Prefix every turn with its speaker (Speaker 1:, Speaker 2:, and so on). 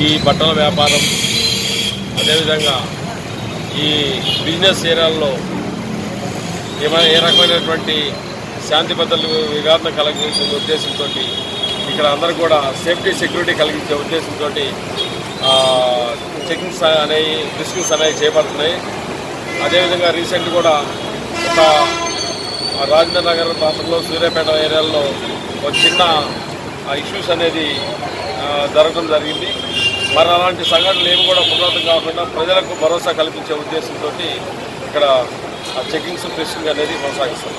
Speaker 1: ఈ బట్టల వ్యాపారం అదేవిధంగా ఈ బిజినెస్ ఏరియాల్లో ఏ రకమైనటువంటి శాంతి భద్రతలు విఘాతం కలిగించే ఉద్దేశంతో ఇక్కడ అందరూ కూడా సేఫ్టీ సెక్యూరిటీ కలిగించే ఉద్దేశంతో చెకింగ్స్ అనేవి రిస్కింగ్స్ అనేవి చేపడుతున్నాయి. అదేవిధంగా రీసెంట్ కూడా ఒక రాజేంద్ర నగర్ ప్రాంతంలో సూర్యాపేట ఏరియాలో ఒక చిన్న ఇష్యూస్ అనేది జరగడం జరిగింది. మరి అలాంటి సంఘటనలు ఏమి కూడా పునరావృతం కాకుండా ప్రజలకు భరోసా కల్పించే ఉద్దేశంతో ఇక్కడ చెకింగ్స్ ఫ్రెషింగ్ అనేది కొనసాగిస్తాం.